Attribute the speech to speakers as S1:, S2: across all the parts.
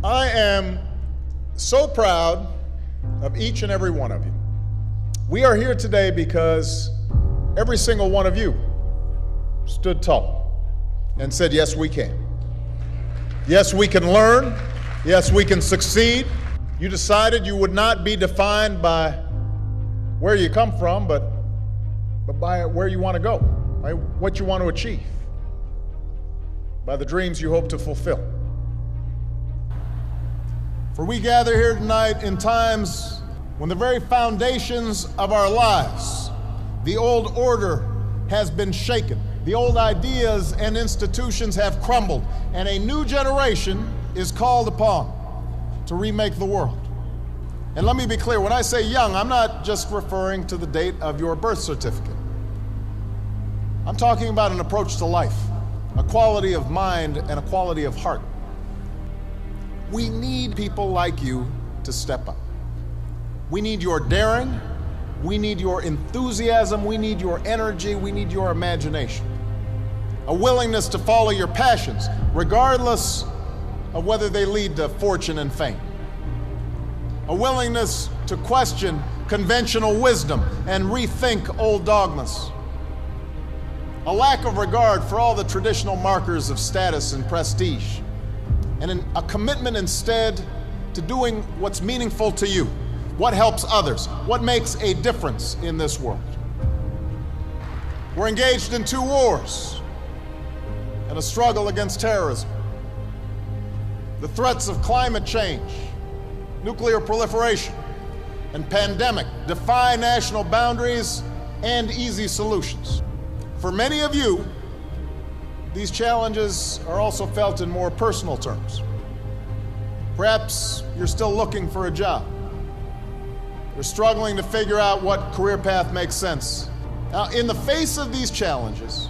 S1: I am so proud of each and every one of you. We are here today because every single one of you stood tall and said, yes, we can. Yes, we can learn. Yes, we can succeed. You decided you would not be defined by where you come from, but by where you want to go, by what you want to achieve, by the dreams you hope to fulfill. For we gather here tonight in times when the very foundations of our lives, the old order has been shaken. The old ideas and institutions have crumbled, and a new generation is called upon to remake the world. And let me be clear, when I say young, I'm not just referring to the date of your birth certificate. I'm talking about an approach to life, a quality of mind and a quality of heart. We need people like you to step up. We need your daring, we need your enthusiasm, we need your energy, we need your imagination. A willingness to follow your passions, regardless of whether they lead to fortune and fame. A willingness to question conventional wisdom and rethink old dogmas. A lack of regard for all the traditional markers of status and prestige. And a commitment instead to doing what's meaningful to you, what helps others, what makes a difference in this world. We're engaged in 2 wars and a struggle against terrorism. The threats of climate change, nuclear proliferation, and pandemic defy national boundaries and easy solutions. For many of you, these challenges are also felt in more personal terms. Perhaps you're still looking for a job. You're struggling to figure out what career path makes sense. Now, in the face of these challenges,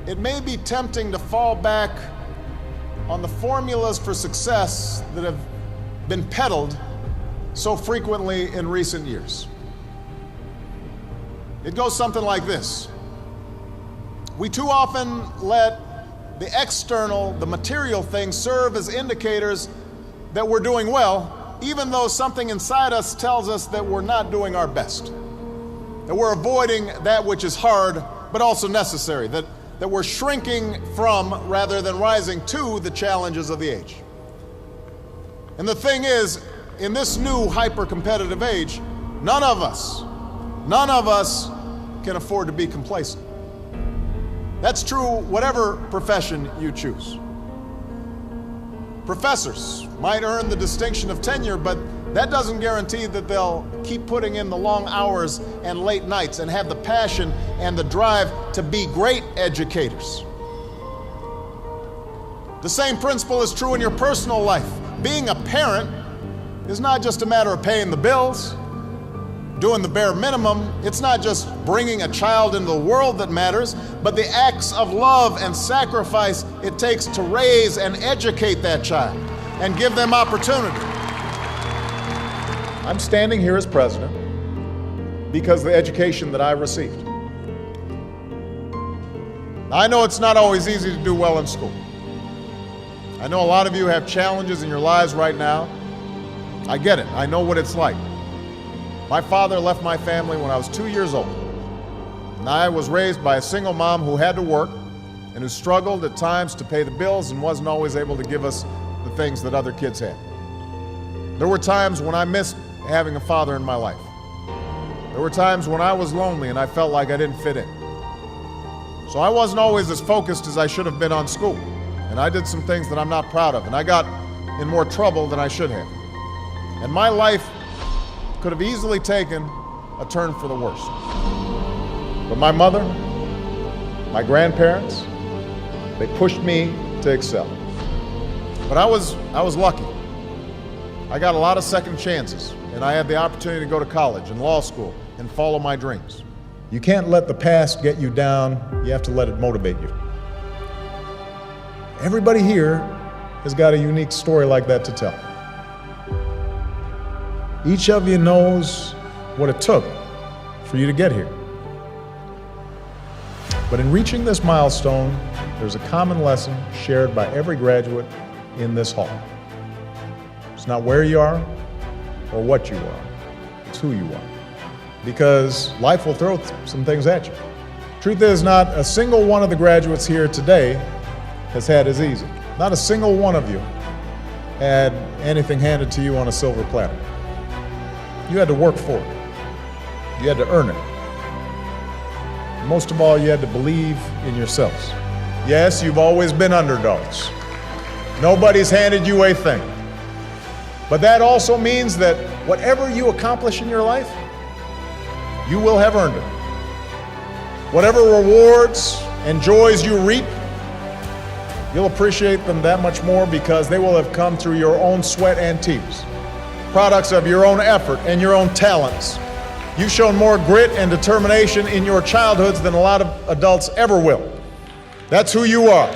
S1: it may be tempting to fall back on the formulas for success that have been peddled so frequently in recent years. It goes something like this. We too often let the external, the material things serve as indicators that we're doing well, even though something inside us tells us that we're not doing our best, that we're avoiding that which is hard but also necessary, that we're shrinking from rather than rising to the challenges of the age. And the thing is, in this new hyper-competitive age, none of us can afford to be complacent. That's true whatever profession you choose. Professors might earn the distinction of tenure, but that doesn't guarantee that they'll keep putting in the long hours and late nights and have the passion and the drive to be great educators. The same principle is true in your personal life. Being a parent is not just a matter of paying the bills, doing the bare minimum. It's not just bringing a child into the world that matters, but the acts of love and sacrifice it takes to raise and educate that child and give them opportunity. I'm standing here as president because of the education that I received. I know it's not always easy to do well in school. I know a lot of you have challenges in your lives right now. I get it. I know what it's like. My father left my family when I was 2 years old. And I was raised by a single mom who had to work and who struggled at times to pay the bills and wasn't always able to give us the things that other kids had. There were times when I missed having a father in my life. There were times when I was lonely and I felt like I didn't fit in. So I wasn't always as focused as I should have been on school. And I did some things that I'm not proud of. And I got in more trouble than I should have. And my life could have easily taken a turn for the worse. But my mother, my grandparents, they pushed me to excel. But I was lucky. I got a lot of second chances, and I had the opportunity to go to college and law school and follow my dreams. You can't let the past get you down, you have to let it motivate you. Everybody here has got a unique story like that to tell. Each of you knows what it took for you to get here. But in reaching this milestone, there's a common lesson shared by every graduate in this hall. It's not where you are or what you are. It's who you are. Because life will throw some things at you. Truth is, not a single one of the graduates here today has had as easy. Not a single one of you had anything handed to you on a silver platter. You had to work for it. You had to earn it. Most of all, you had to believe in yourselves. Yes, you've always been underdogs. Nobody's handed you a thing. But that also means that whatever you accomplish in your life, you will have earned it. Whatever rewards and joys you reap, you'll appreciate them that much more because they will have come through your own sweat and tears, products of your own effort and your own talents. You've shown more grit and determination in your childhoods than a lot of adults ever will. That's who you are.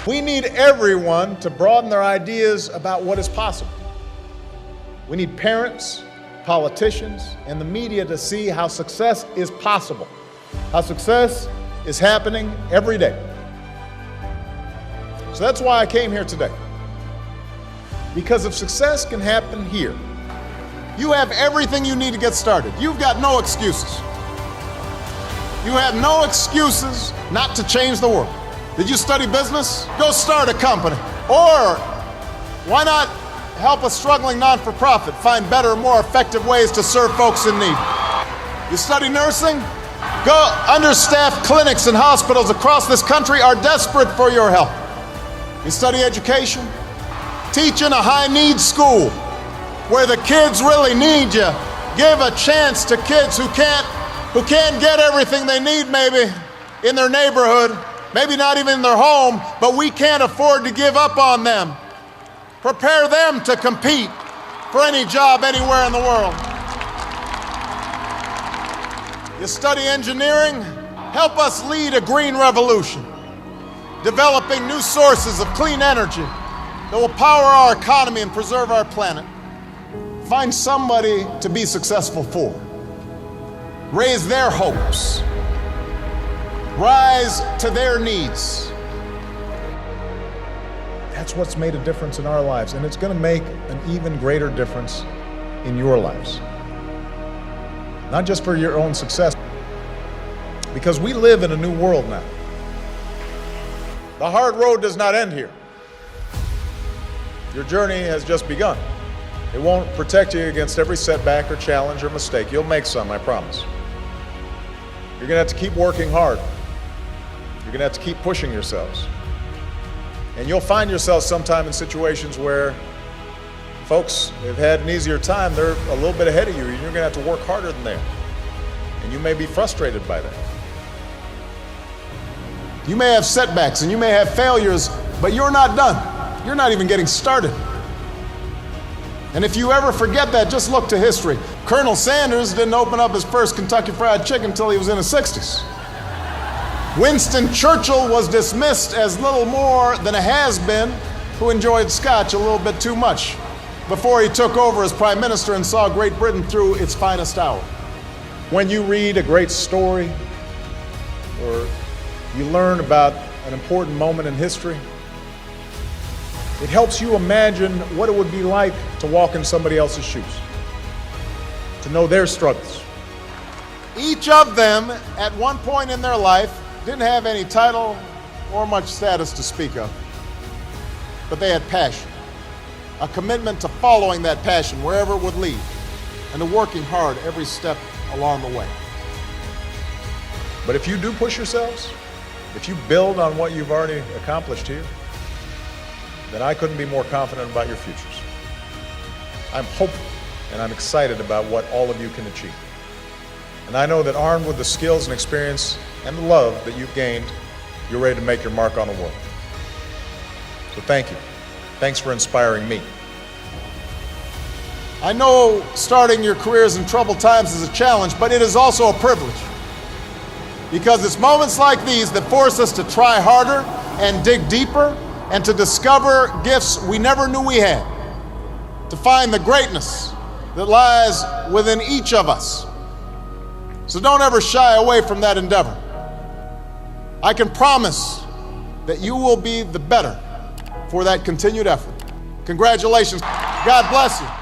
S1: We need everyone to broaden their ideas about what is possible. We need parents, politicians, and the media to see how success is possible, how success is happening every day. So that's why I came here today. Because if success can happen here, you have everything you need to get started. You've got no excuses. You have no excuses not to change the world. Did you study business? Go start a company. Or why not help a struggling non-for-profit find better, more effective ways to serve folks in need? You study nursing? Go. Understaffed clinics and hospitals across this country are desperate for your help. You study education? Teach in a high-need school where the kids really need you. Give a chance to kids who can't get everything they need maybe in their neighborhood, maybe not even in their home, but we can't afford to give up on them. Prepare them to compete for any job anywhere in the world. You study engineering? Help us lead a green revolution, developing new sources of clean energy that will power our economy and preserve our planet. Find somebody to be successful for. Raise their hopes. Rise to their needs. That's what's made a difference in our lives, and it's going to make an even greater difference in your lives. Not just for your own success, because we live in a new world now. The hard road does not end here. Your journey has just begun. It won't protect you against every setback or challenge or mistake. You'll make some, I promise. You're going to have to keep working hard. You're going to have to keep pushing yourselves. And you'll find yourselves sometime in situations where folks have had an easier time. They're a little bit ahead of you, and you're going to have to work harder than they are. And you may be frustrated by that. You may have setbacks and you may have failures, but you're not done. You're not even getting started. And if you ever forget that, just look to history. Colonel Sanders didn't open up his first Kentucky Fried Chicken until he was in his 60s. Winston Churchill was dismissed as little more than a has-been who enjoyed scotch a little bit too much before he took over as Prime Minister and saw Great Britain through its finest hour. When you read a great story or you learn about an important moment in history, it helps you imagine what it would be like to walk in somebody else's shoes, to know their struggles. Each of them, at one point in their life, didn't have any title or much status to speak of, but they had passion, a commitment to following that passion wherever it would lead, and to working hard every step along the way. But if you do push yourselves, if you build on what you've already accomplished here, then I couldn't be more confident about your futures. I'm hopeful and I'm excited about what all of you can achieve. And I know that armed with the skills and experience and the love that you've gained, you're ready to make your mark on the world. So thank you. Thanks for inspiring me. I know starting your careers in troubled times is a challenge, but it is also a privilege. Because it's moments like these that force us to try harder and dig deeper and to discover gifts we never knew we had, to find the greatness that lies within each of us. So don't ever shy away from that endeavor. I can promise that you will be the better for that continued effort. Congratulations. God bless you.